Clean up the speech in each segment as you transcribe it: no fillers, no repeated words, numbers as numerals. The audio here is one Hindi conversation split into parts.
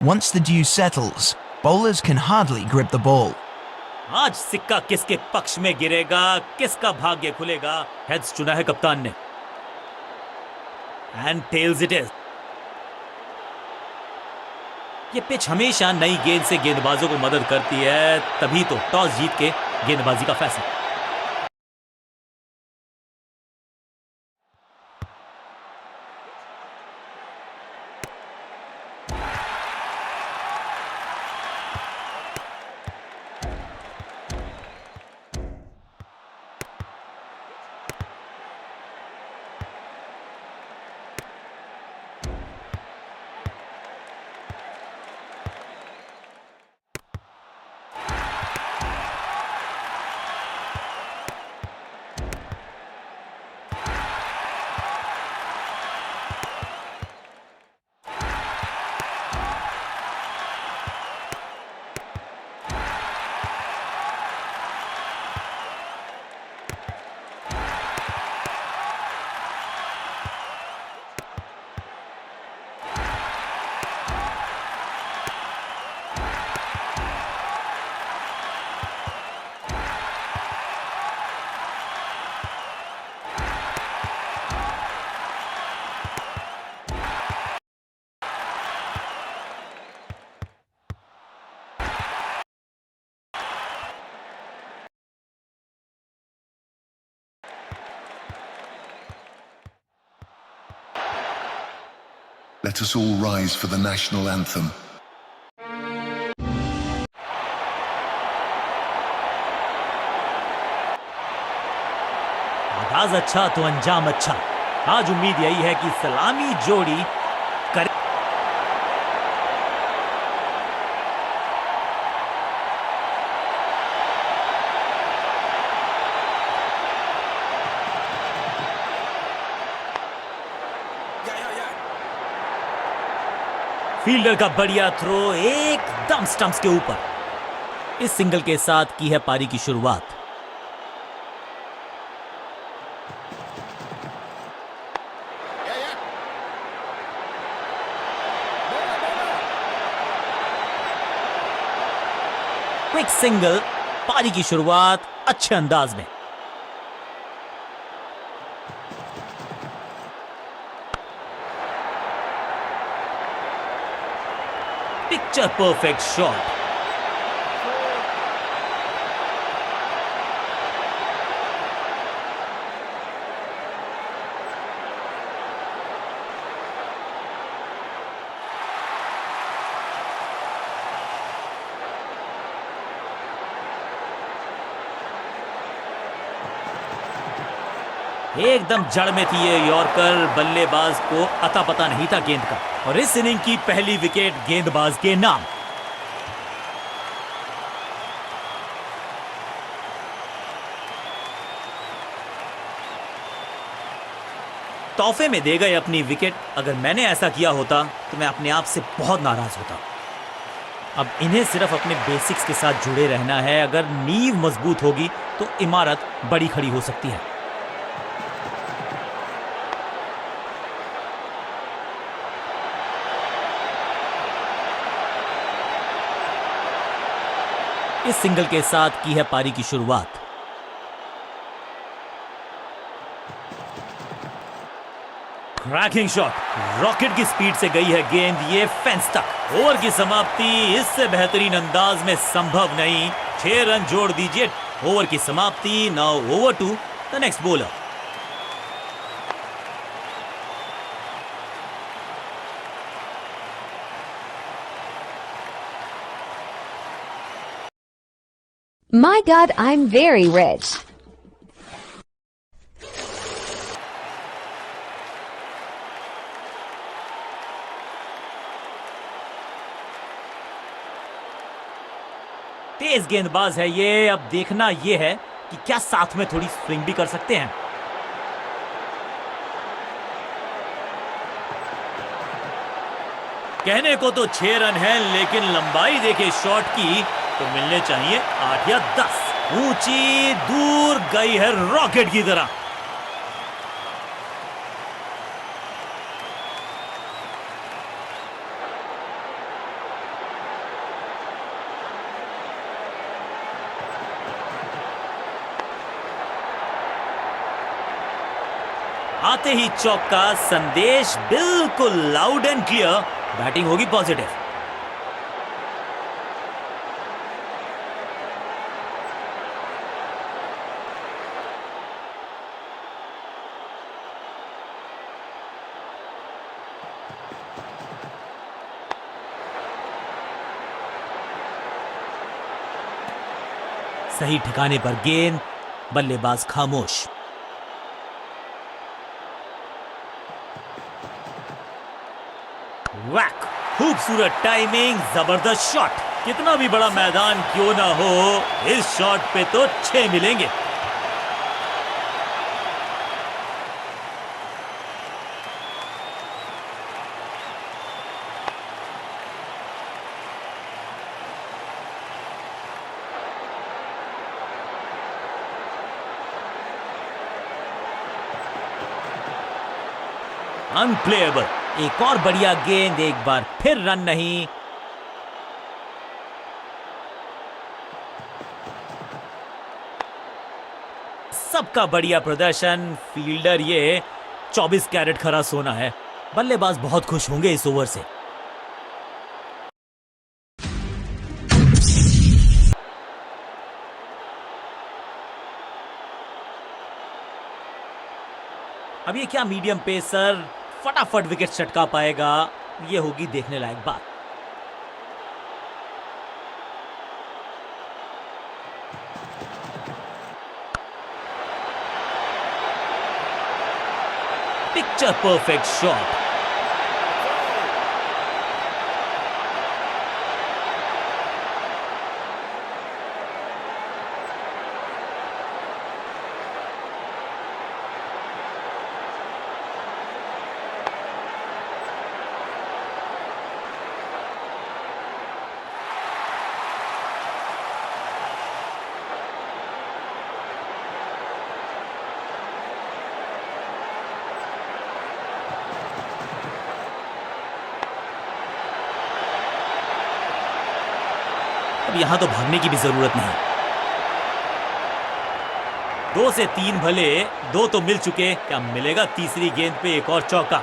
Once the dew settles, bowlers can hardly grip the ball. आज सिक्का किसके पक्ष में गिरेगा, किसका भाग्य खुलेगा? हेड्स चुना है कप्तान ने, एंड टेल्स इट इज। ये पिच हमेशा नई गेंद से गेंदबाजों को मदद करती है, तभी तो टॉस जीत के गेंदबाजी का फैसला। Let us all rise for the national anthem. आगाज अच्छा तो अंजाम अच्छा। आज उम्मीद यही है कि सलामी जोड़ी करे। फील्डर का बढ़िया थ्रो एकदम स्टंप्स के ऊपर। इस सिंगल के साथ की है पारी की शुरुआत। क्विक सिंगल, पारी की शुरुआत अच्छे अंदाज में। Picture perfect shot. एकदम जड़ में थी ये यॉर्कर, बल्लेबाज को अता पता नहीं था गेंद का, और इस इनिंग की पहली विकेट गेंदबाज के नाम। तोहफे में दे गए अपनी विकेट। अगर मैंने ऐसा किया होता तो मैं अपने आप से बहुत नाराज होता। अब इन्हें सिर्फ अपने बेसिक्स के साथ जुड़े रहना है। अगर नींव मजबूत होगी तो इमारत बड़ी खड़ी हो सकती है। इस सिंगल के साथ की है पारी की शुरुआत। क्रैकिंग शॉट, रॉकेट की स्पीड से गई है गेंद ये फेंस तक। ओवर की समाप्ति इससे बेहतरीन अंदाज में संभव नहीं। 6 रन जोड़ दीजिए। ओवर की समाप्ति। Now over to the next bowler. My God, I'm very rich. तेज गेंदबाज है ये। अब देखना ये है कि क्या साथ में थोड़ी स्विंग भी कर सकते हैं। कहने को तो 6 रन है, लेकिन लंबाई देखे शॉट की तो मिलने चाहिए 8 या 10। ऊंची दूर गई है रॉकेट की तरह। आते ही चौका, संदेश बिल्कुल लाउड एंड क्लियर, बैटिंग होगी पॉजिटिव। सही ठिकाने पर गेंद, बल्लेबाज खामोश। वैक, खूबसूरत टाइमिंग, जबरदस्त शॉट। कितना भी बड़ा मैदान क्यों ना हो, इस शॉट पे तो 6 मिलेंगे। अनप्लेएबल। एक और बढ़िया गेंद, एक बार फिर रन नहीं। सबका बढ़िया प्रदर्शन, फील्डर ये 24 कैरेट खरा सोना है। बल्लेबाज बहुत खुश होंगे इस ओवर से। अब ये क्या मीडियम पेसर फटाफट विकेट चटका पाएगा, ये होगी देखने लायक बात। Picture perfect shot. अब यहां तो भागने की भी जरूरत नहीं। 2 से 3 भले, 2 तो मिल चुके, क्या मिलेगा तीसरी गेंद पे एक और चौका।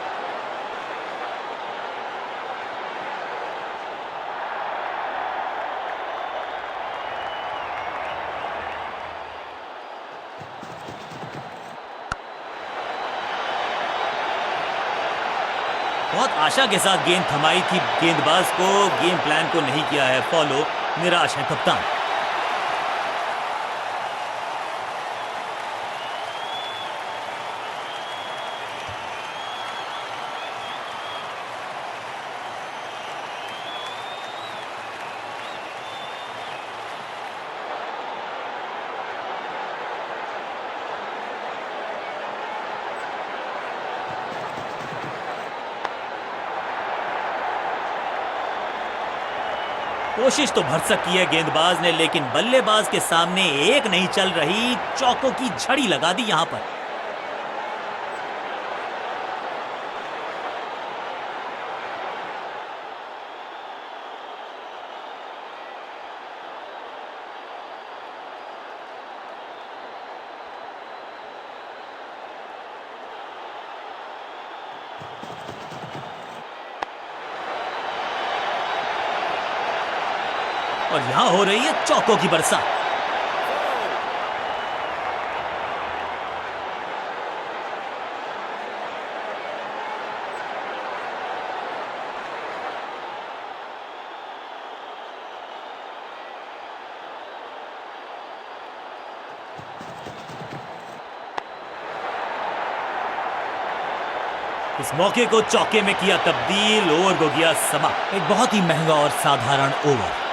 बहुत आशा के साथ गेंद थमाई थी गेंदबाज को, गेम प्लान को नहीं किया है फॉलो, निराश है कप्तान। कोशिश तो भरसक की है गेंदबाज ने, लेकिन बल्लेबाज के सामने एक नहीं चल रही, चौकों की झड़ी लगा दी यहां पर। और यहां हो रही है चौकों की बरसात। इस मौके को चौके में किया तब्दील, ओवर को गया समाप्त। एक बहुत ही महंगा और साधारण ओवर।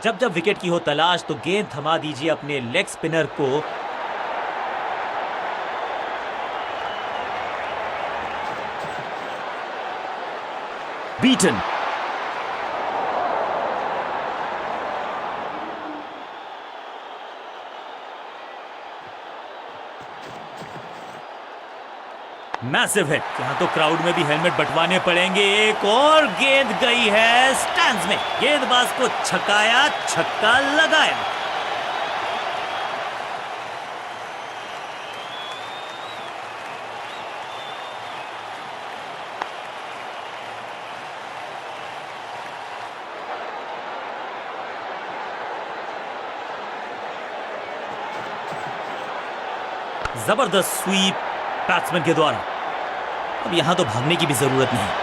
जब जब विकेट की हो तलाश तो गेंद थमा दीजिए अपने लेग स्पिनर को। Beaten, massive hit. यहां तो क्राउड में भी हेलमेट बंटवाने पड़ेंगे। एक और गेंद गई है स्टैंड्स में। गेंदबाज को छकाया, छक्का लगाया। जबरदस्त स्वीप बैट्समैन के द्वारा। अब यहां तो भागने की भी जरूरत नहीं।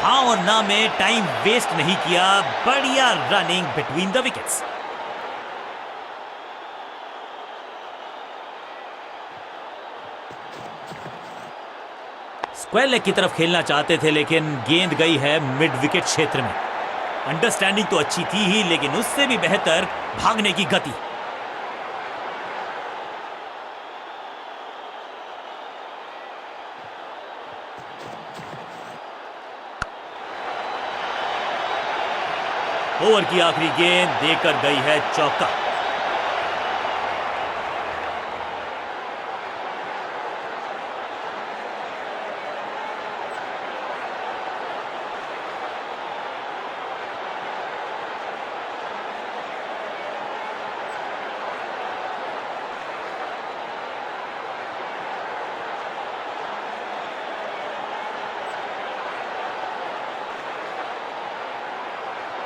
हाँ और ना में टाइम वेस्ट नहीं किया। बढ़िया running between the wickets. Square leg की तरफ खेलना चाहते थे लेकिन गेंद गई है मिड विकेट क्षेत्र में। अंडरस्टैंडिंग तो अच्छी थी ही लेकिन उससे भी बेहतर भागने की गति। ओवर की आखिरी गेंद देकर गई है चौका।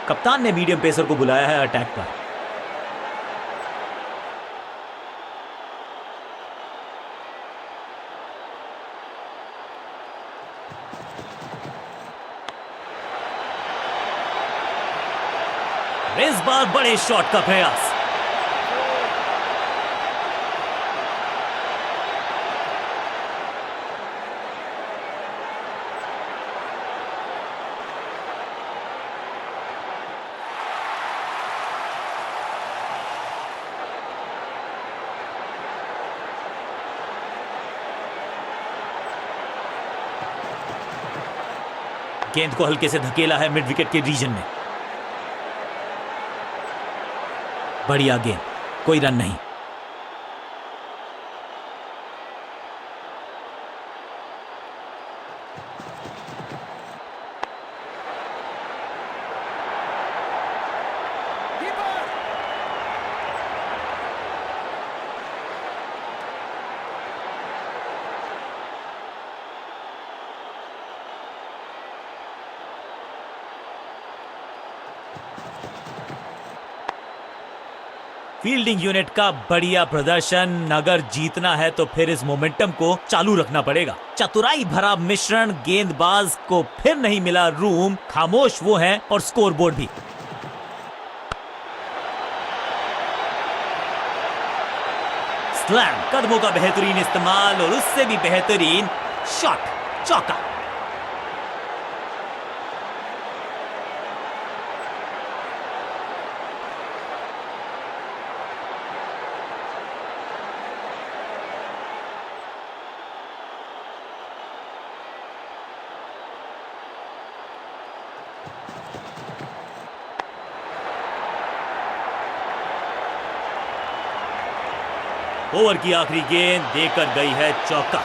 कप्तान ने मीडियम पेसर को बुलाया है अटैक पर। इस बार बड़े शॉट का प्रयास। गेंद को हल्के से धकेला है मिड विकेट के रीजन में। बढ़िया गेंद, कोई रन नहीं। फील्डिंग यूनिट का बढ़िया प्रदर्शन। अगर जीतना है तो फिर इस मोमेंटम को चालू रखना पड़ेगा। चतुराई भरा मिश्रण। गेंदबाज को फिर नहीं मिला रूम। खामोश वो हैं और स्कोरबोर्ड भी। स्लैम, कदमों का बेहतरीन इस्तेमाल और उससे भी बेहतरीन शॉट, चौका। ओवर की आखिरी गेंद देकर गई है चौका।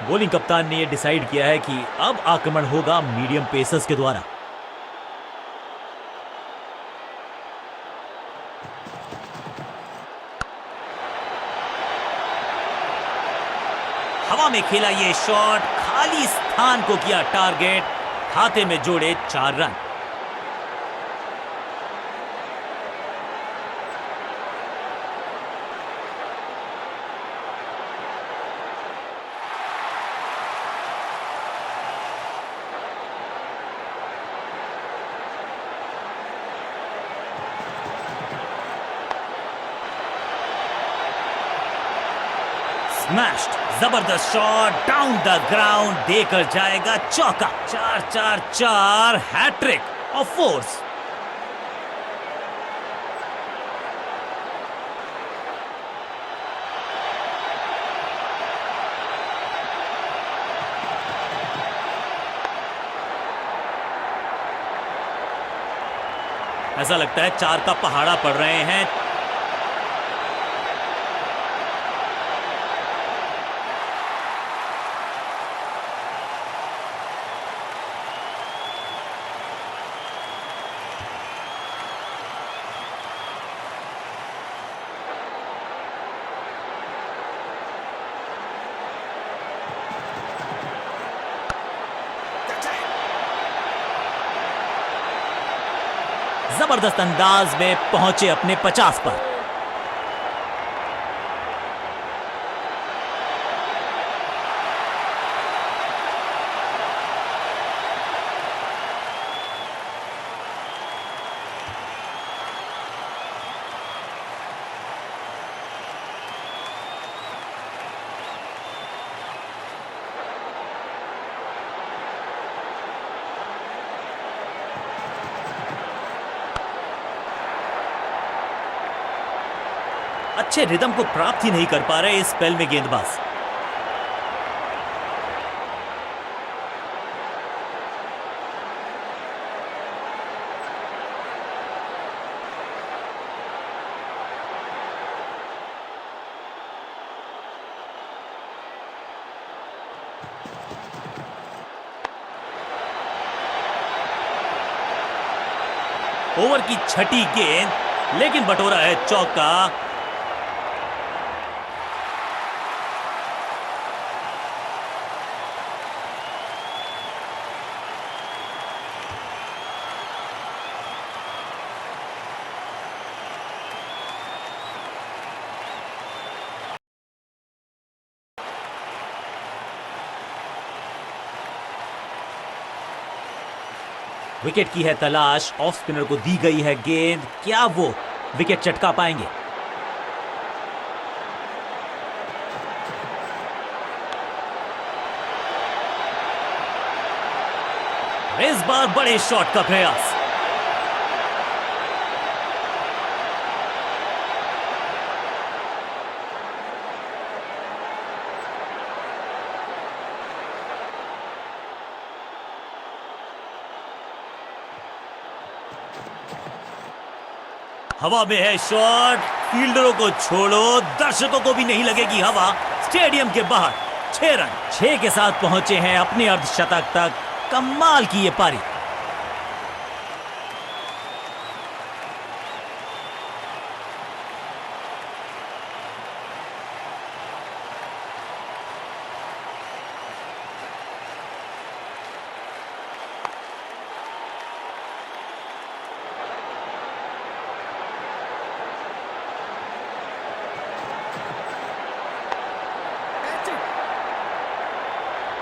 बॉलिंग कप्तान ने यह डिसाइड किया है कि अब आक्रमण होगा मीडियम पेसर्स के द्वारा। हवा में खेला ये शॉट, खाली स्थान को किया टारगेट, खाते में जोड़े 4 रन। स्मैश्ड, जबरदस्त शॉट डाउन द ग्राउंड, देकर जाएगा चौका। 4-4-4 हैट्रिक ऑफ फोर्स। ऐसा लगता है 4 का पहाड़ा पड़ रहे हैं। जबरदस्त अंदाज में पहुंचे अपने 50 पर। अच्छे रिदम को प्राप्त ही नहीं कर पा रहे इस स्पेल में गेंदबाज। ओवर की छठी गेंद, लेकिन बटोरा है चौका। विकेट की है तलाश, ऑफ स्पिनर को दी गई है गेंद, क्या वो विकेट चटका पाएंगे? इस बार बड़े शॉट का प्रयास। हवा में है शॉट, फील्डरों को छोड़ो, दर्शकों को भी नहीं लगेगी हवा। स्टेडियम के बाहर 6 रन, 6 के साथ पहुंचे हैं अपने अर्धशतक तक। कमाल की ये पारी।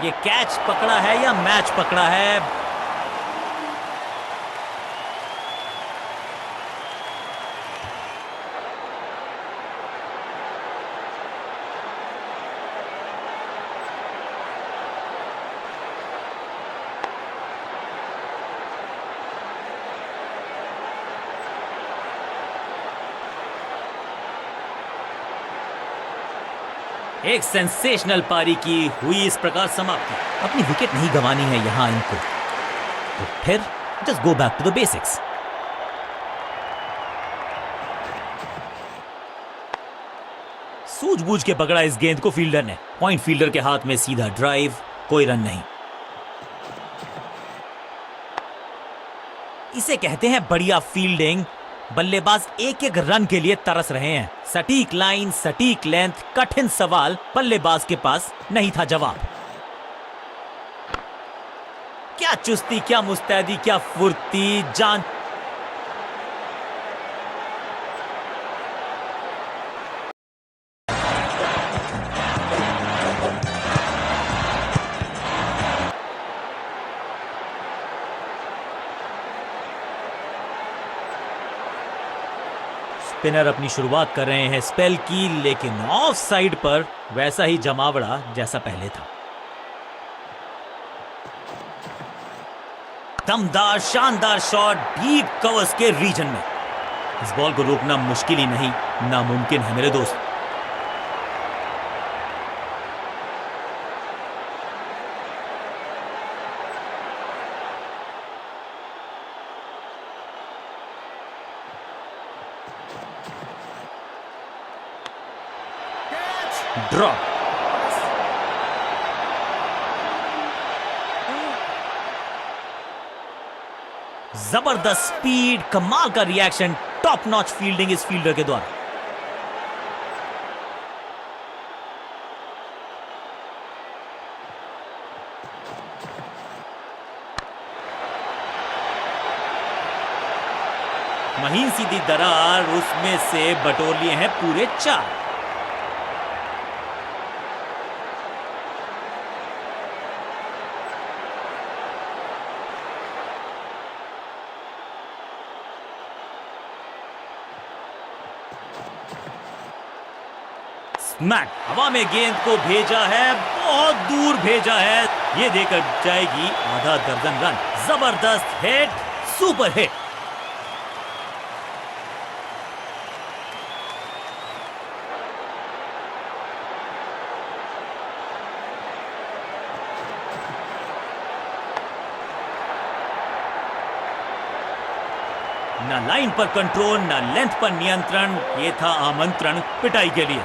ये कैच पकड़ा है या मैच पकड़ा है? एक सेंसेशनल पारी की हुई इस प्रकार समाप्ति। अपनी विकेट नहीं गंवानी है यहां इनको, तो फिर just go back to the basics. सूझबूझ के पकड़ा इस गेंद को फील्डर ने। पॉइंट फील्डर के हाथ में सीधा ड्राइव, कोई रन नहीं। इसे कहते हैं बढ़िया फील्डिंग। बल्लेबाज एक एक रन के लिए तरस रहे हैं। सटीक लाइन, सटीक लेंथ, कठिन सवाल, बल्लेबाज के पास नहीं था जवाब। क्या चुस्ती, क्या मुस्तैदी, क्या फुर्ती, जान। स्पिनर अपनी शुरुआत कर रहे हैं स्पेल की, लेकिन ऑफ साइड पर वैसा ही जमावड़ा जैसा पहले था। दमदार शानदार शॉट डीप कवर्स के रीजन में। इस बॉल को रोकना मुश्किल ही नहीं, नामुमकिन है मेरे दोस्त। ड्रॉप। जबरदस्त स्पीड, कमाल का रिएक्शन, टॉप नॉच फील्डिंग इस फील्डर के द्वारा। महीन सीधी दरार, उसमें से बटोर लिए हैं पूरे 4। स्मैक, हवा में गेंद को भेजा है, बहुत दूर भेजा है। ये देकर जाएगी आधा दर्जन रन। जबरदस्त हिट, सुपर हिट। ना लाइन पर कंट्रोल, ना लेंथ पर नियंत्रण। ये था आमंत्रण पिटाई के लिए।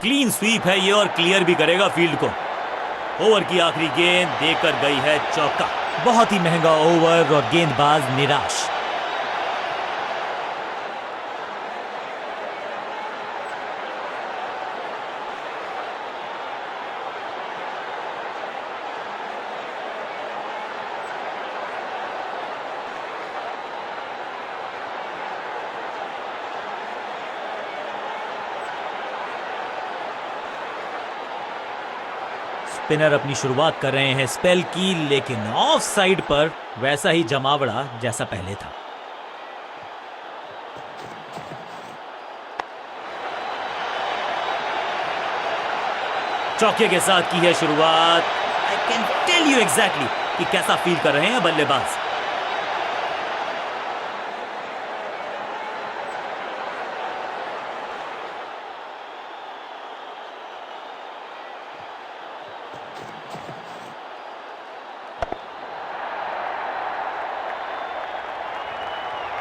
क्लीन स्वीप है ये, और क्लियर भी करेगा फील्ड को। ओवर की आखिरी गेंद देकर गई है चौका। बहुत ही महंगा ओवर और गेंदबाज निराश। स्पिनर अपनी शुरुआत कर रहे हैं स्पेल की, लेकिन ऑफ साइड पर वैसा ही जमावड़ा जैसा पहले था। चौके के साथ की है शुरुआत। I can tell you exactly कि कैसा फील कर रहे हैं बल्लेबाज।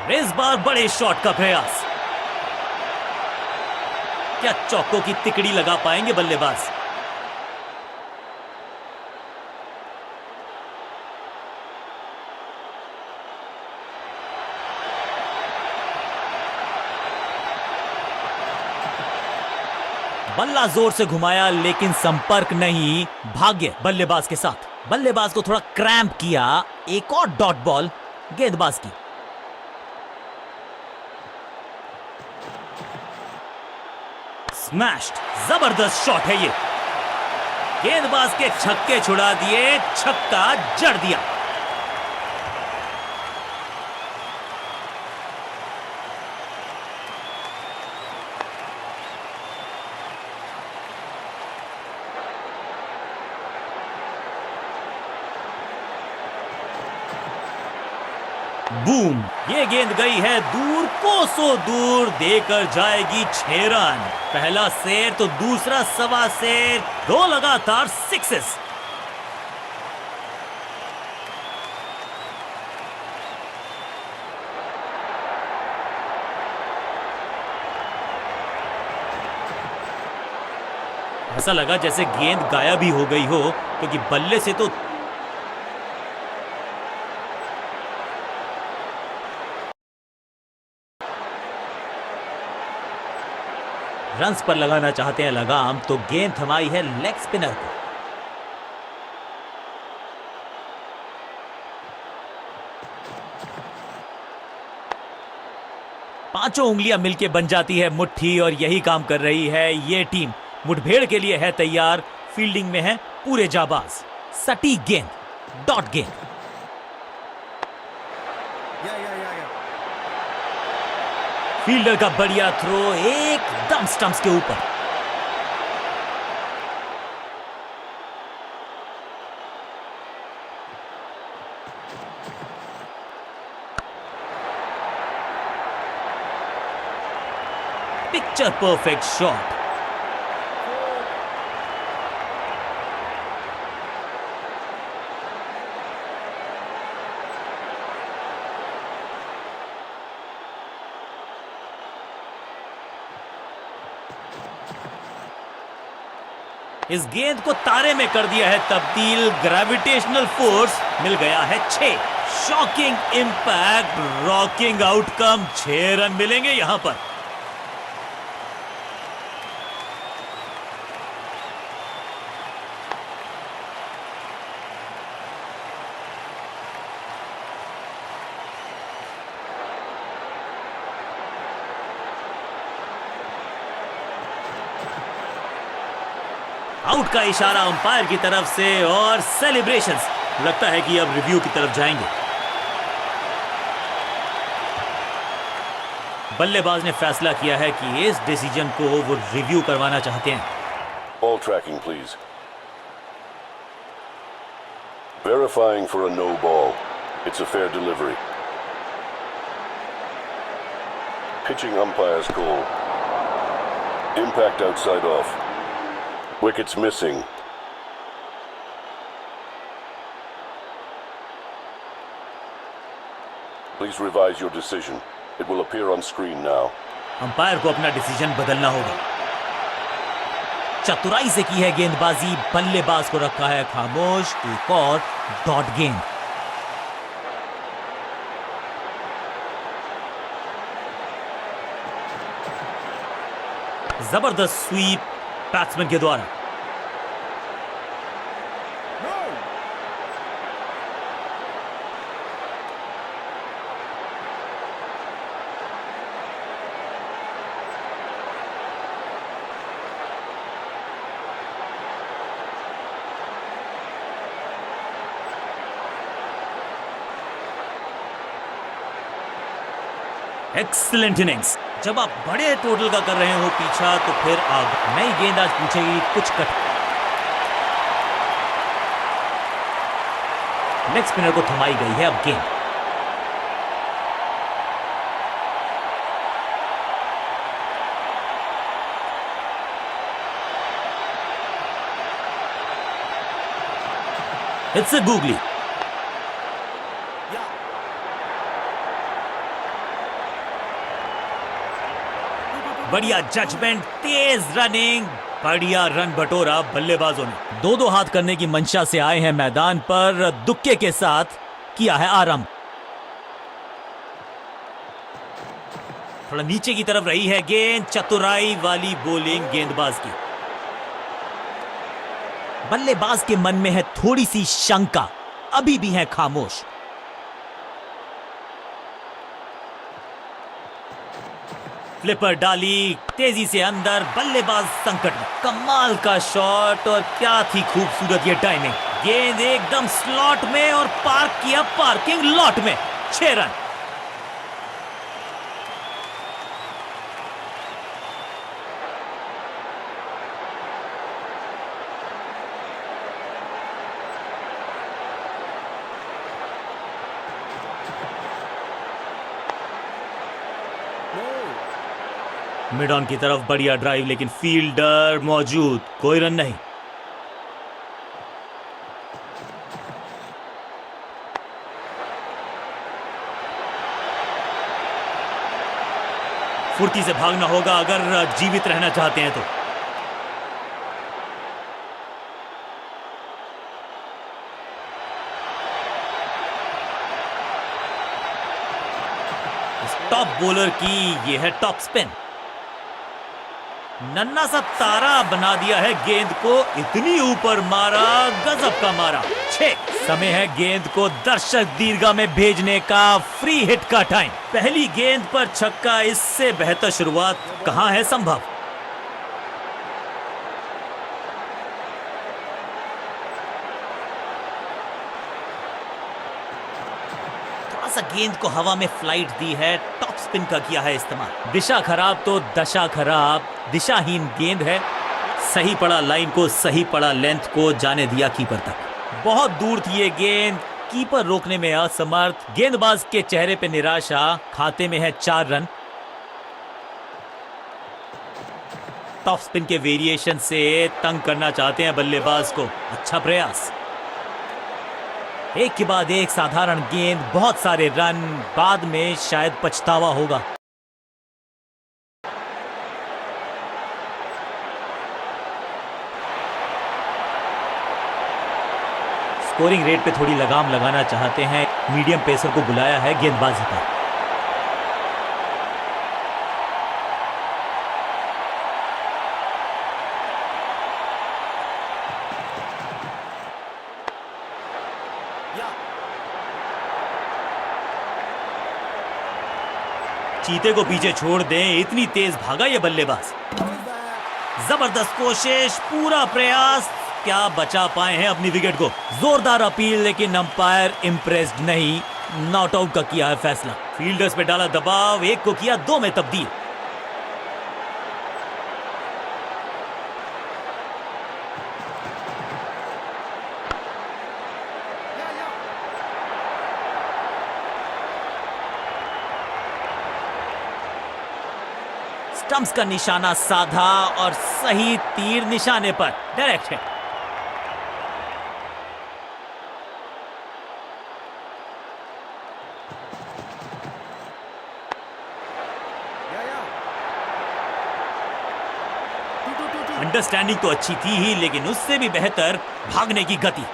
इस बार बड़े शॉट का प्रयास। क्या चौकों की तिकड़ी लगा पाएंगे बल्लेबाज? बल्ला जोर से घुमाया, लेकिन संपर्क नहीं। भाग्य बल्लेबाज के साथ। बल्लेबाज को थोड़ा क्रैम्प किया। एक और डॉट बॉल गेंदबाज की। स्मैश्ड, जबरदस्त शॉट है ये। गेंदबाज के छक्के छुड़ा दिए, छक्का जड़ दिया। बूम, ये गेंद गई है दूर, कोसों दूर, देकर जाएगी 6 रन। पहला शेर तो दूसरा सवा शेर, 2 लगातार सिक्सेस। ऐसा लगा जैसे गेंद गायब ही हो गई हो, क्योंकि बल्ले से तो रन्स पर लगाना चाहते हैं लगाम, तो गेंद थमाई है लेग स्पिनर को। पांचों उंगलियां मिलके बन जाती है मुट्ठी, और यही काम कर रही है ये टीम। मुठभेड़ के लिए है तैयार, फील्डिंग में है पूरे जाबाज। सटीक गेंद, डॉट गेंद। फील्डर का बढ़िया थ्रो, एकदम स्टंप्स के ऊपर। Picture perfect shot. इस गेंद को तारे में कर दिया है तब्दील, ग्रेविटेशनल फोर्स मिल गया है 6। Shocking impact, rocking outcome, 6 run मिलेंगे यहां पर। आउट का इशारा अंपायर की तरफ से, और सेलिब्रेशंस। लगता है कि अब रिव्यू की तरफ जाएंगे। बल्लेबाज ने फैसला किया है कि इस डिसीजन को वो रिव्यू करवाना चाहते हैं। Ball tracking, please. Verifying for a no ball. It's a fair delivery. Pitching umpire's call. Impact outside off. Wickets missing. Please revise your decision. It will appear on screen now. Umpire को अपना डिसीजन बदलना होगा। चतुराई से की है गेंदबाजी, बल्लेबाज को रखा है खामोश। एक और डॉट गेंद। जबरदस्त स्वीप बैट्समैन के द्वारा। Excellent innings. जब आप बड़े टोटल का कर रहे हो पीछा, तो फिर अब नई गेंद आज पूछेगी कुछ कट। लेग स्पिनर को थमाई गई है अब गेंद। It's a googly. बढ़िया जजमेंट, तेज रनिंग, बढ़िया रन बटोरा बल्लेबाजों ने। 2-2 हाथ करने की मंशा से आए हैं मैदान पर, दुक्के के साथ किया है आरंभ। थोड़ा नीचे की तरफ रही है गेंद, चतुराई वाली बॉलिंग गेंदबाज की। बल्लेबाज के मन में है थोड़ी सी शंका, अभी भी है खामोश। फ्लिपर डाली, तेजी से अंदर, बल्लेबाज संकट में। कमाल का शॉट, और क्या थी खूबसूरत ये टाइमिंग। गेंद एकदम स्लॉट में, और पार्क किया पार्किंग लॉट में। 6 रन। मिड ऑन की तरफ बढ़िया ड्राइव, लेकिन फील्डर मौजूद, कोई रन नहीं। फुर्ती से भागना होगा अगर जीवित रहना चाहते हैं तो। टॉप बॉलर की ये है टॉप स्पिन, नन्ना सा तारा बना दिया है गेंद को, इतनी ऊपर मारा, गजब का मारा। 6। समय है गेंद को दर्शक दीर्घा में भेजने का, फ्री हिट का टाइम। पहली गेंद पर छक्का, इससे बेहतर शुरुआत कहां है संभव। गेंद को हवा में फ्लाइट दी है, टॉप स्पिन का किया है इस्तेमाल। दिशा खराब तो दशा खराब, दिशाहीन गेंद है, सही पड़ा लाइन को, सही पड़ा लेंथ को, जाने दिया कीपर तक। बहुत दूर थी ये गेंद, कीपर रोकने में असमर्थ, गेंदबाज के चेहरे पे निराशा। खाते में है 4 रन। टॉप स्पिन के वेरिएशन से तंग करना चाहते हैं बल्लेबाज को, अच्छा प्रयास। एक के बाद एक साधारण गेंद, बहुत सारे रन, बाद में शायद पछतावा होगा। स्कोरिंग रेट पे थोड़ी लगाम लगाना चाहते हैं, मीडियम पेसर को बुलाया है गेंदबाजी पर। चीते को पीछे छोड़ दें, इतनी तेज भागा ये बल्लेबाज। जबरदस्त कोशिश, पूरा प्रयास, क्या बचा पाए हैं अपनी विकेट को। जोरदार अपील, लेकिन अंपायर इंप्रेस्ड नहीं, नॉट आउट का किया है फैसला। फील्डर्स पे डाला दबाव, एक को किया 2 में तब्दील। स्टंप्स का निशाना साधा और सही तीर निशाने पर, डायरेक्ट है। अंडरस्टैंडिंग तो अच्छी थी ही, लेकिन उससे भी बेहतर भागने की गति।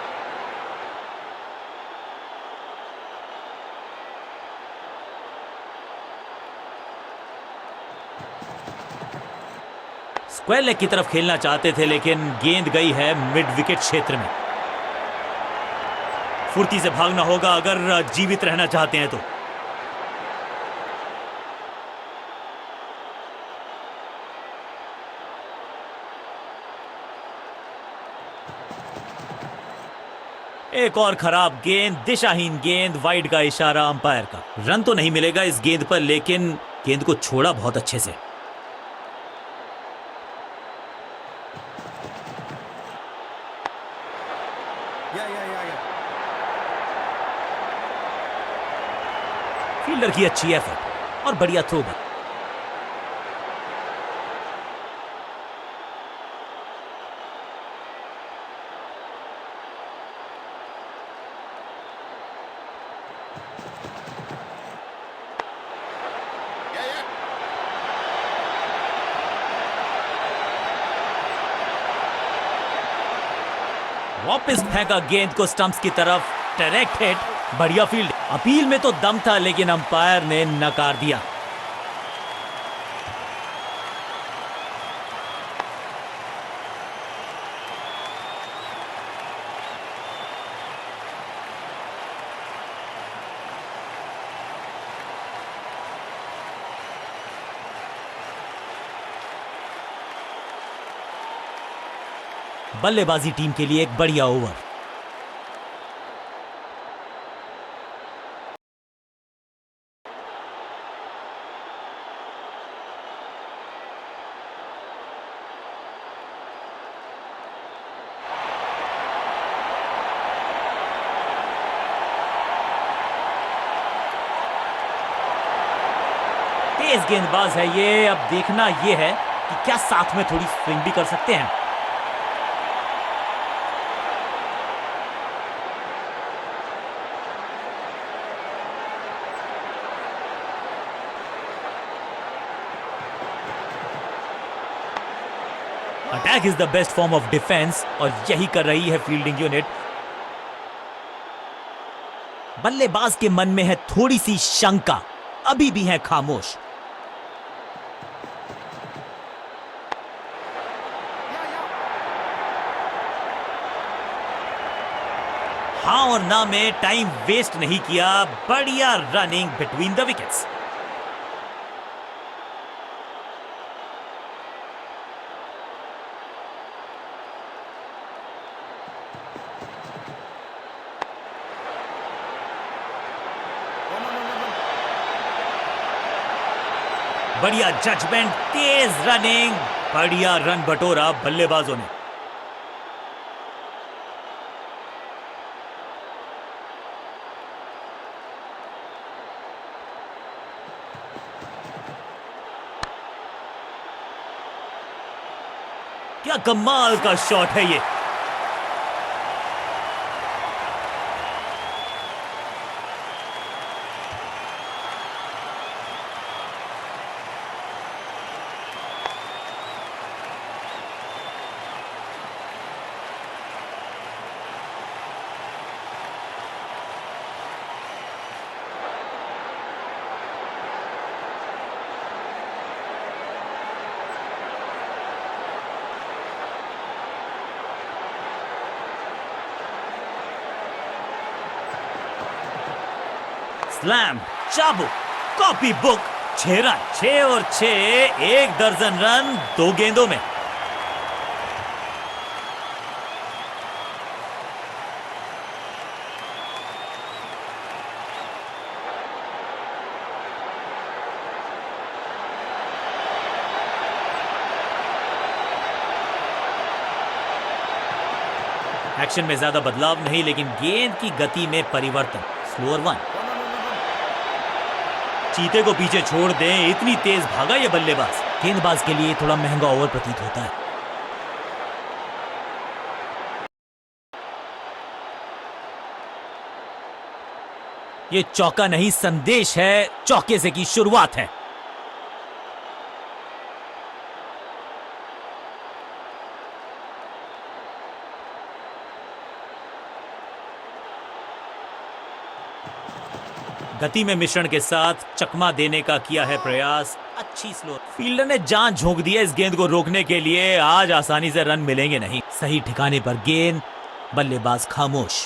स्क्वायर लेग की तरफ खेलना चाहते थे, लेकिन गेंद गई है मिड विकेट क्षेत्र में। फुर्ती से भागना होगा अगर जीवित रहना चाहते हैं तो। एक और खराब गेंद, दिशाहीन गेंद, वाइड का इशारा अंपायर का। रन तो नहीं मिलेगा इस गेंद पर, लेकिन गेंद को छोड़ा बहुत अच्छे से। फील्डर की अच्छी एफर्ट और बढ़िया थ्रो भी। वापस फेंका गेंद को स्टंप्स की तरफ, डायरेक्ट हिट, बढ़िया फील्ड। अपील में तो दम था, लेकिन अंपायर ने नकार दिया। बल्लेबाजी टीम के लिए एक बढ़िया ओवर। तेज गेंदबाज है ये। अब देखना ये है कि क्या साथ में थोड़ी स्विंग भी कर सकते हैं। Attack is the best form of defence और यही कर रही है फील्डिंग यूनिट। बल्लेबाज के मन में है थोड़ी सी शंका, अभी भी है खामोश। हाँ और ना में टाइम वेस्ट नहीं किया, बढ़िया रनिंग बिटवीन द विकेट्स। बढ़िया जजमेंट, तेज रनिंग, बढ़िया रन बटोरा बल्लेबाजों ने। क्या कमाल का शॉट है ये। स्लैम, चाबुक, कॉपी बुक, 6 रन, 6 और 6, 1 दर्जन रन 2 गेंदों में। एक्शन में ज्यादा बदलाव नहीं, लेकिन गेंद की गति में परिवर्तन। स्लोअर 1। चीते को पीछे छोड़ दें, इतनी तेज भागा ये बल्लेबाज। गेंदबाज के लिए थोड़ा महंगा ओवर प्रतीत होता है। ये चौका नहीं, संदेश है, चौके से की शुरुआत है। गति में मिश्रण के साथ चकमा देने का किया है प्रयास। अच्छी स्लो। फील्डर ने जान झोंक दी है इस गेंद को रोकने के लिए। आज आसानी से रन मिलेंगे नहीं। सही ठिकाने पर गेंद, बल्लेबाज खामोश।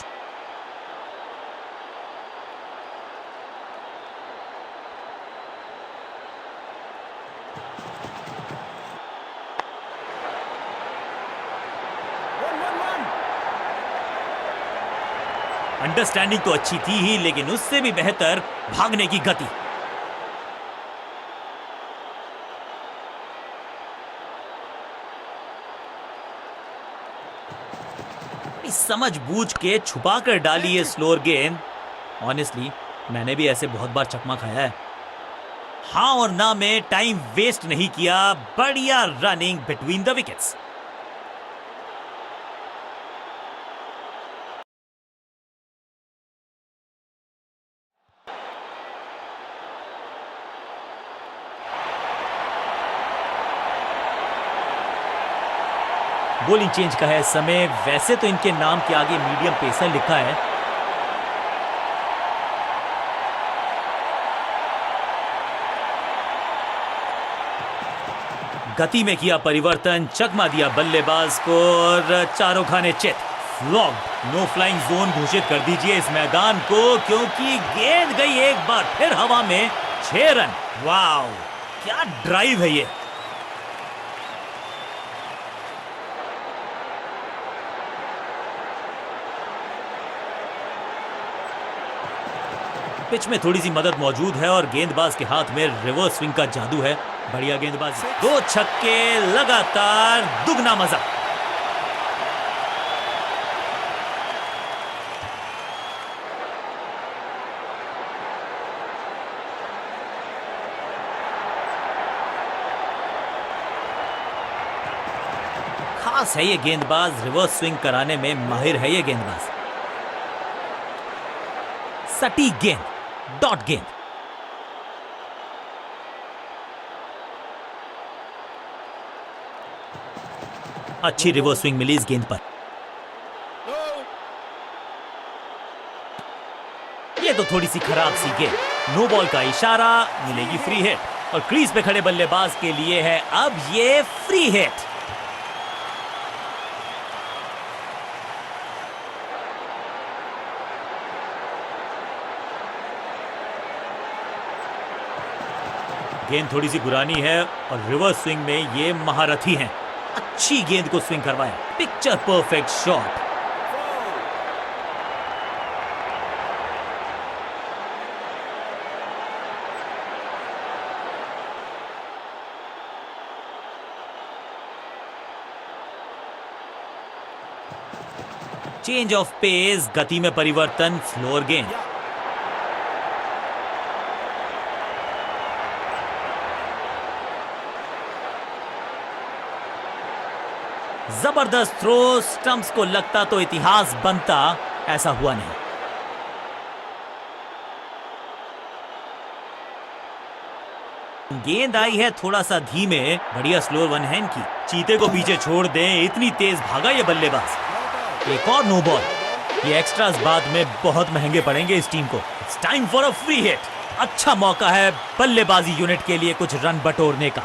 अंडरस्टैंडिंग तो अच्छी थी ही, लेकिन उससे भी बेहतर भागने की गति। समझ बूझ के छुपा कर डाली है स्लोअर गेंद। ऑनेस्टली मैंने भी ऐसे बहुत बार चकमा खाया है। हाँ और ना में टाइम वेस्ट नहीं किया, बढ़िया running between the wickets. Bowling change का है समय। वैसे तो इनके नाम के आगे मीडियम पेसर लिखा है। गति में किया परिवर्तन, चकमा दिया बल्लेबाज को और चारों खाने चित। फ्लॉग्ड, नो फ्लाइंग जोन घोषित कर दीजिए इस मैदान को, क्योंकि गेंद गई एक बार फिर हवा में। 6 रन। वाओ, क्या ड्राइव है ये। पिच में थोड़ी सी मदद मौजूद है और गेंदबाज के हाथ में रिवर्स स्विंग का जादू है। बढ़िया गेंदबाज। 2 छक्के लगातार, दुगना मजा। खास है ये गेंदबाज, रिवर्स स्विंग कराने में माहिर है ये गेंदबाज। सटीक गेंद, डॉट गेंद। अच्छी रिवर्स स्विंग मिली इस गेंद पर। ये तो थोड़ी सी खराब सी गेंद। नो बॉल का इशारा, मिलेगी फ्री हिट और क्रीज पे खड़े बल्लेबाज के लिए है अब ये फ्री हिट। गेंद थोड़ी सी पुरानी है और रिवर्स स्विंग में ये महारथी हैं। अच्छी गेंद को स्विंग करवाया, picture perfect shot. Change of pace, गति में परिवर्तन, स्लोअर गेंद। जबरदस्त थ्रो, स्टंप्स को लगता तो इतिहास बनता, ऐसा हुआ नहीं। गेंद आई है थोड़ा सा धीमे, बढ़िया स्लोअर वन हैंड की। चीते को पीछे छोड़ दें, इतनी तेज भागा ये बल्लेबाज। एक और नो बॉल। ये एक्स्ट्रास बाद में बहुत महंगे पड़ेंगे इस टीम को। It's time for a free hit. अच्छा मौका है बल्लेबाजी यूनिट के लिए कुछ रन बटोरने का।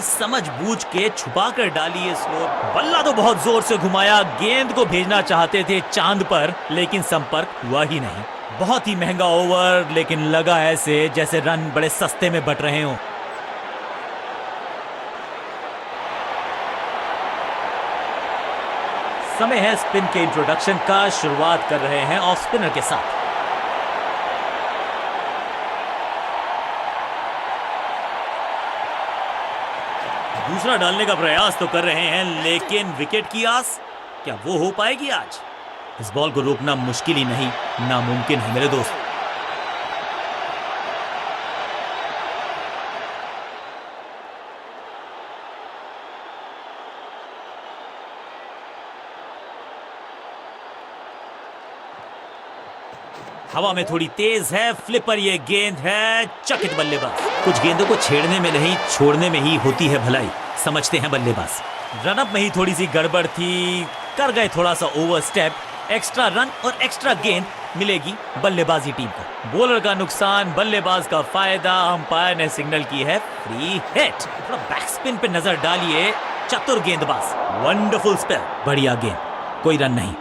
समझ बूझ के छुपा कर डाली है स्लोर। बल्ला तो बहुत जोर से घुमाया, गेंद को भेजना चाहते थे चांद पर, लेकिन संपर्क हुआ ही नहीं। बहुत ही महंगा ओवर, लेकिन लगा ऐसे जैसे रन बड़े सस्ते में बट रहे हों। समय है स्पिन के इंट्रोडक्शन का। शुरुआत कर रहे हैं ऑफ स्पिनर के साथ। दूसरा डालने का प्रयास तो कर रहे हैं, लेकिन विकेट की आस, क्या वो हो पाएगी आज? इस बॉल को रोकना मुश्किल ही नहीं, नामुमकिन है मेरे दोस्त। हवा में थोड़ी तेज है, फ्लिपर ये गेंद है, चकित बल्लेबाज। कुछ गेंदों को छेड़ने में नहीं, छोड़ने में ही होती है भलाई, समझते हैं बल्लेबाज। रनअप में ही थोड़ी सी गड़बड़ थी, कर गए थोड़ा सा ओवर स्टेप। एक्स्ट्रा रन और एक्स्ट्रा गेंद मिलेगी बल्लेबाजी टीम को। बॉलर का नुकसान, बल्लेबाज का फायदा। अंपायर ने सिग्नल की है फ्री हिट। थोड़ा बैक स्पिन पे नजर डालिए, चतुर गेंदबाज, वंडरफुल स्पेल, बढ़िया गेंद, कोई रन नहीं।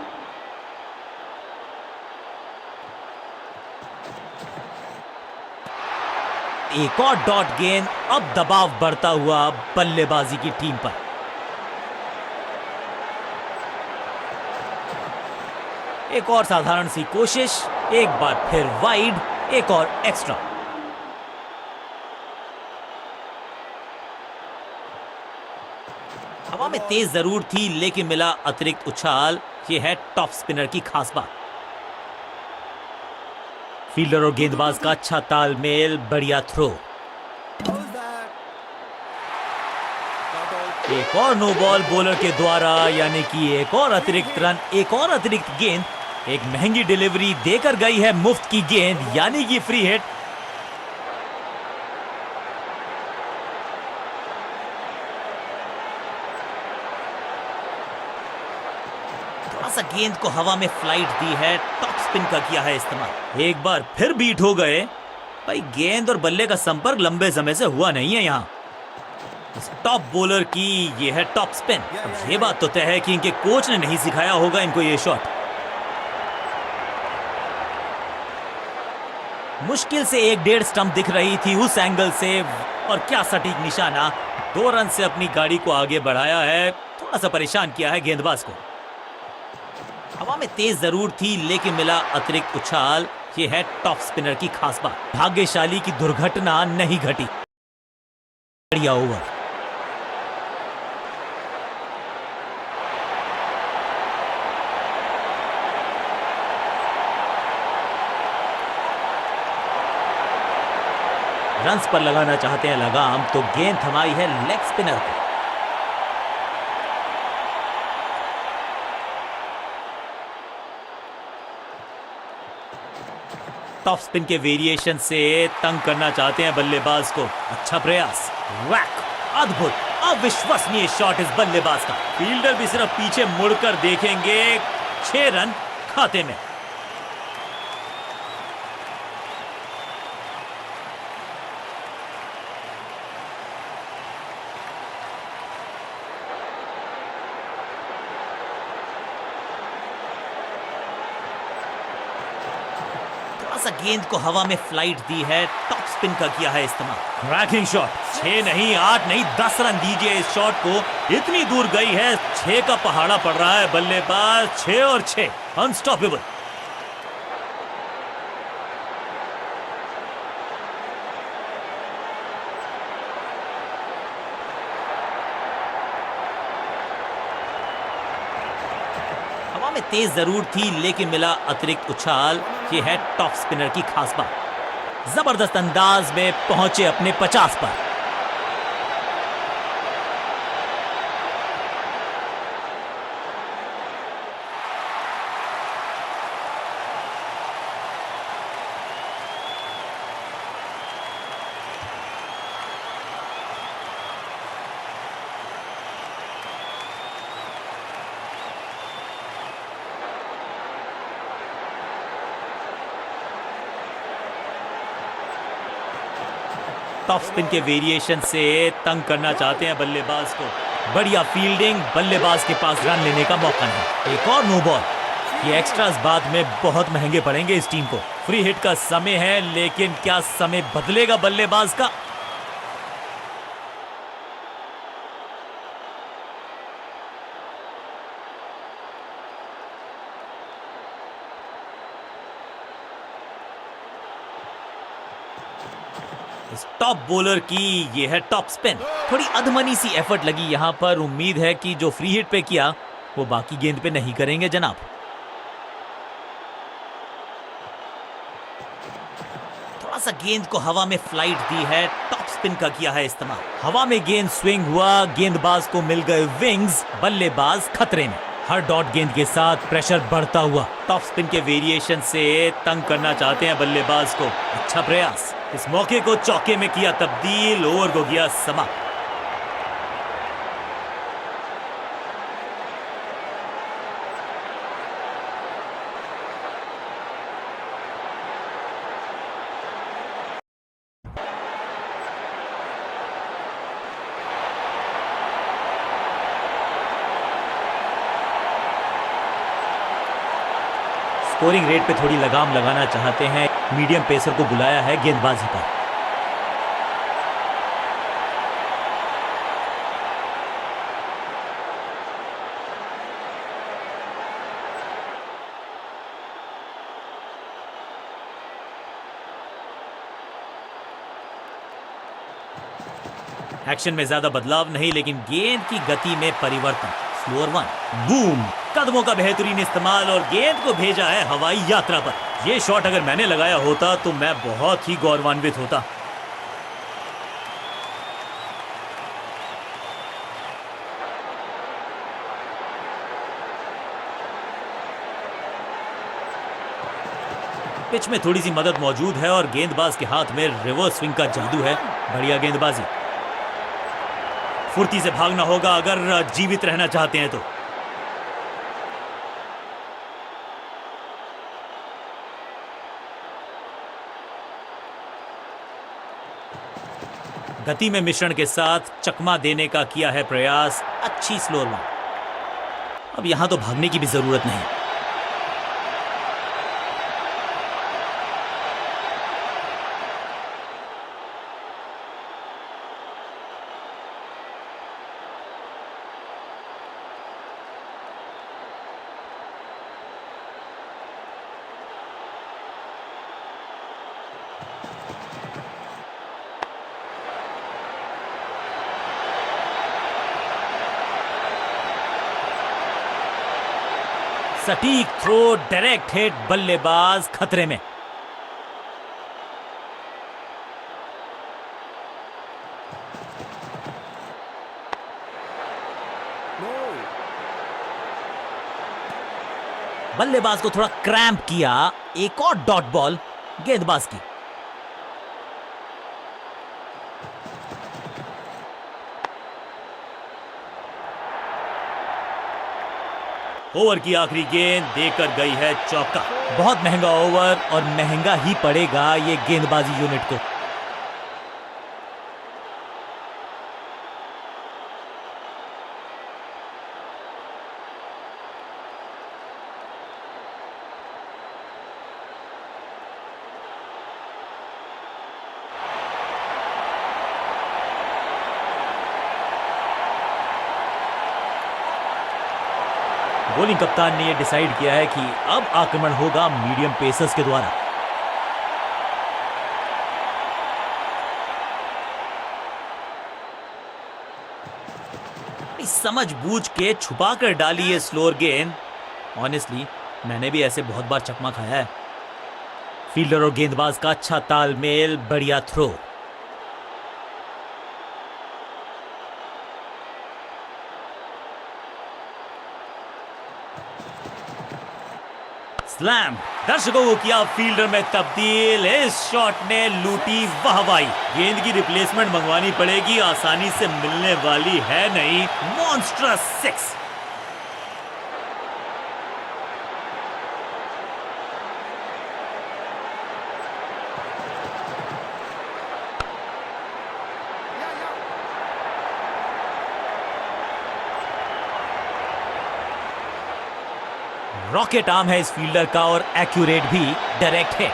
एक और डॉट गेंद, अब दबाव बढ़ता हुआ बल्लेबाजी की टीम पर। एक और साधारण सी कोशिश, एक बार फिर वाइड, एक और एक्स्ट्रा। हवा में तेज जरूर थी, लेकिन मिला अतिरिक्त उछाल। यह है टॉप स्पिनर की खास बात। फील्डर और गेंदबाज का अच्छा तालमेल, बढ़िया थ्रो। एक और नो बॉल बॉलर के द्वारा, यानी कि एक और अतिरिक्त रन, एक और अतिरिक्त गेंद। एक महंगी डिलीवरी देकर गई है मुफ्त की गेंद, यानी कि फ्री हिट। थोड़ा सा गेंद को हवा में फ्लाइट दी है, टॉप स्पिन का किया है इस्तेमाल। एक बार फिर बीट हो गए भाई। गेंद और बल्ले का संपर्क लंबे समय से हुआ नहीं है यहाँ। इस टॉप बॉलर की ये है टॉप स्पिन। अब ये बात तो तय है कि इनके कोच ने नहीं सिखाया होगा इनको ये शॉट। मुश्किल से 1-1.5 स्टंप दिख रही थी उस एंगल से, और क्या सटीक निशाना। 2 रन से अपनी गाड़ी को आगे बढ़ाया है, थोड़ा सा परेशान किया है गेंदबाज को। हवा में तेज जरूर थी, लेकिन मिला अतिरिक्त उछाल। ये है टॉप स्पिनर की खास बात। भाग्यशाली की दुर्घटना नहीं घटी। बढ़िया ओवर। रन्स पर लगाना चाहते हैं लगाम, तो गेंद थमाई है लेग स्पिनर को। टॉप स्पिन के वेरिएशन से तंग करना चाहते हैं बल्लेबाज को। अच्छा प्रयास। वैक। अद्भुत, अविश्वसनीय शॉट इस बल्लेबाज का। फील्डर भी सिर्फ पीछे मुड़कर देखेंगे। 6 रन खाते में। गेंद को हवा में फ्लाइट दी है, टॉप स्पिन का किया है इस्तेमाल। Cracking shot. 6 नहीं, 8 नहीं, 10 रन दीजिए इस शॉट को। इतनी दूर गई है, 6 का पहाड़ा पड़ रहा है बल्लेबाज। 6 और 6 अनस्टॉपेबल। में तेज जरूर थी, लेकिन मिला अतिरिक्त उछाल। ये है टॉप स्पिनर की खास बात। जबरदस्त अंदाज में पहुंचे अपने 50 पर। टॉप स्पिन के वेरिएशन से तंग करना चाहते हैं बल्लेबाज को। बढ़िया फील्डिंग। बल्लेबाज के पास रन लेने का मौका नहीं। एक और नो बॉल। ये एक्स्ट्रास बाद में बहुत महंगे पड़ेंगे इस टीम को। फ्री हिट का समय है, लेकिन क्या समय बदलेगा बल्लेबाज का? इस टॉप बॉलर की ये है टॉप स्पिन। थोड़ी अधमनी सी एफर्ट लगी यहां पर। उम्मीद है कि जो फ्री हिट पे किया वो बाकी गेंद पे नहीं करेंगे जनाब। थोड़ा सा गेंद को हवा में फ्लाइट दी है, टॉप स्पिन का किया है इस्तेमाल। हवा में गेंद स्विंग हुआ, गेंदबाज को मिल गए विंग्स। बल्लेबाज खतरे में। हर डॉट गेंद के साथ प्रेशर बढ़ता हुआ। टॉप स्पिन के वेरिएशन से तंग करना चाहते हैं बल्लेबाज को। अच्छा प्रयास। इस मौके को चौके में किया तब्दील। ओवर को गया समाप्त। स्कोरिंग रेट पे थोड़ी लगाम लगाना चाहते हैं। मीडियम पेसर को बुलाया है गेंदबाजी पर। एक्शन में ज्यादा बदलाव नहीं, लेकिन गेंद की गति में परिवर्तन। Slower one. बूम। कदमों का बेहतरीन इस्तेमाल और गेंद को भेजा है हवाई यात्रा पर। यह शॉट अगर मैंने लगाया होता तो मैं बहुत ही गौरवान्वित होता। पिच में थोड़ी सी मदद मौजूद है और गेंदबाज के हाथ में रिवर्स स्विंग का जादू है। बढ़िया गेंदबाजी। फुर्ती से भागना होगा अगर जीवित रहना चाहते हैं तो। गति में मिश्रण के साथ चकमा देने का किया है प्रयास। अच्छी स्लो रन। अब यहां तो भागने की भी जरूरत नहीं। सटीक थ्रो, डायरेक्ट हिट, बल्लेबाज खतरे में। बल्लेबाज को थोड़ा क्रैम्प किया, एक और डॉट बॉल गेंदबाज की। ओवर की आखिरी गेंद देकर गई है चौका। बहुत महंगा ओवर और महंगा ही पड़ेगा ये गेंदबाजी यूनिट को। बॉलिंग कप्तान ने यह डिसाइड किया है कि अब आक्रमण होगा मीडियम पेसर्स के द्वारा। समझ बूझ के छुपा कर डाली है स्लोअर गेंद। ऑनेस्टली मैंने भी ऐसे बहुत बार चकमा खाया है। फील्डर और गेंदबाज का अच्छा तालमेल, बढ़िया थ्रो। स्लैम, दर्शकों को किया फील्डर में तब्दील। इस शॉट ने लूटी वाहवाही। गेंद की रिप्लेसमेंट मंगवानी पड़ेगी, आसानी से मिलने वाली है नहीं। Monstrous six. रॉकेट आर्म है इस फील्डर का और एक्यूरेट भी, डायरेक्ट है।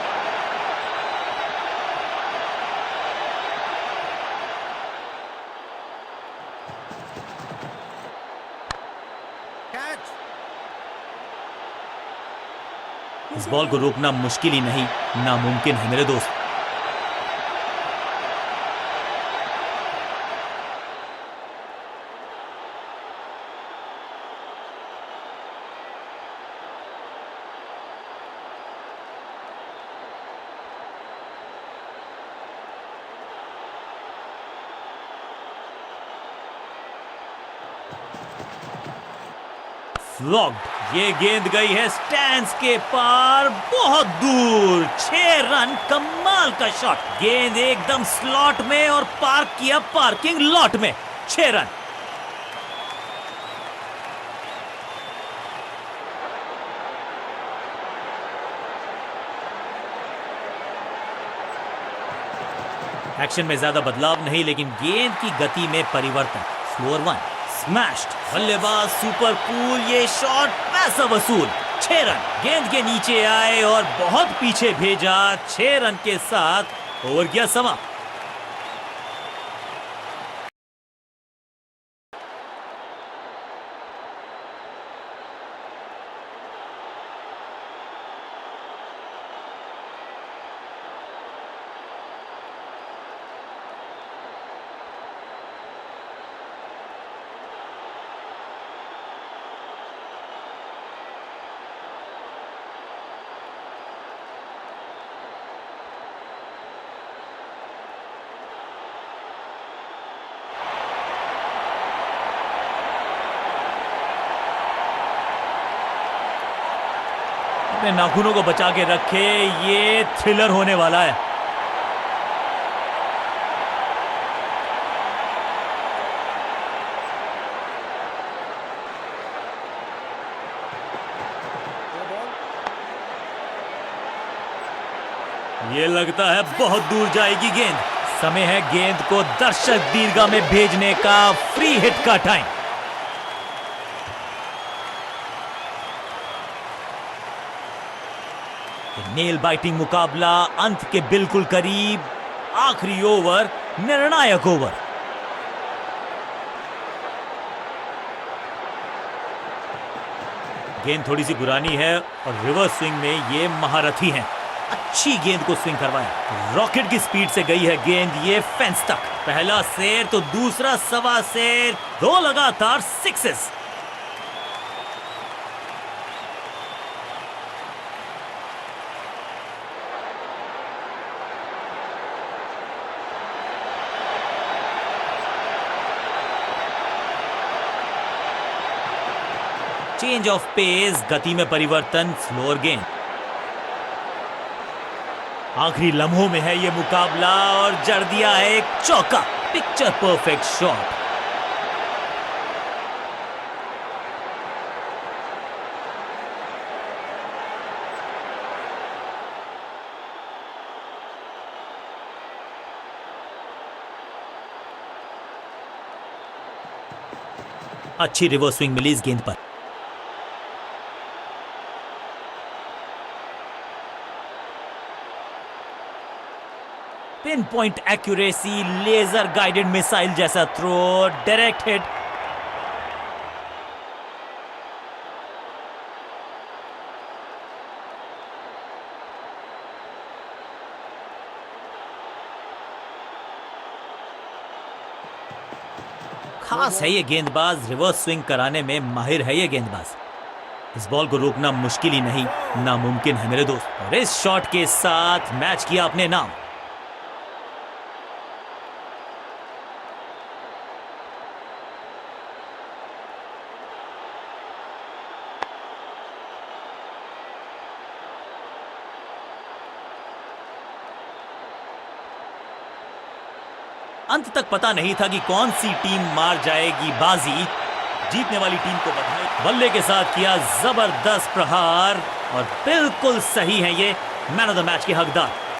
इस बॉल को रोकना मुश्किल ही नहीं, नामुमकिन है मेरे दोस्त। लॉक्ड। ये गेंद गई है स्टैंड्स के पार, बहुत दूर। 6 रन, कमाल का शॉट। गेंद एकदम स्लॉट में और पार्क किया पार्किंग लॉट में। 6 रन। एक्शन में ज्यादा बदलाव नहीं, लेकिन गेंद की गति में परिवर्तन। Slower one, smashed. बल्लेबाज सुपर कूल, ये शॉट पैसा वसूल। 6 रन। गेंद के नीचे आए और बहुत पीछे भेजा। 6 रन के साथ ओवर गया समा। अपने नाखूनों को बचा के रखे, ये थ्रिलर होने वाला है। ये लगता है बहुत दूर जाएगी गेंद। समय है गेंद को दर्शक दीर्घा में भेजने का। फ्री हिट का टाइम। नेल बाइटिंग मुकाबला अंत के बिल्कुल करीब। आखिरी ओवर, निर्णायक ओवर। गेंद थोड़ी सी पुरानी है और रिवर्स स्विंग में ये महारथी हैं। अच्छी गेंद को स्विंग करवाया। रॉकेट की स्पीड से गई है गेंद ये फेंस तक। पहला शेर तो दूसरा सवा शेर, 2 लगातार सिक्सेस। चेंज ऑफ पेस, गति में परिवर्तन, स्लोअर गेंद। आखिरी लम्हों में है ये मुकाबला और जड़ दिया है एक चौका। Picture perfect shot. अच्छी रिवर्स स्विंग मिली इस गेंद पर। Pin point accuracy, laser guided missile जैसा थ्रो, डायरेक्ट हिट। खास है ये गेंदबाज, रिवर्स स्विंग कराने में माहिर है ये गेंदबाज। इस बॉल को रोकना मुश्किल ही नहीं, नामुमकिन है मेरे दोस्त। और इस शॉट के साथ मैच किया अपने नाम। अंत तक पता नहीं था कि कौन सी टीम मार जाएगी बाजी। जीतने वाली टीम को बधाई। बल्ले के साथ किया जबरदस्त प्रहार और बिल्कुल सही है ये मैन ऑफ द मैच के हकदार।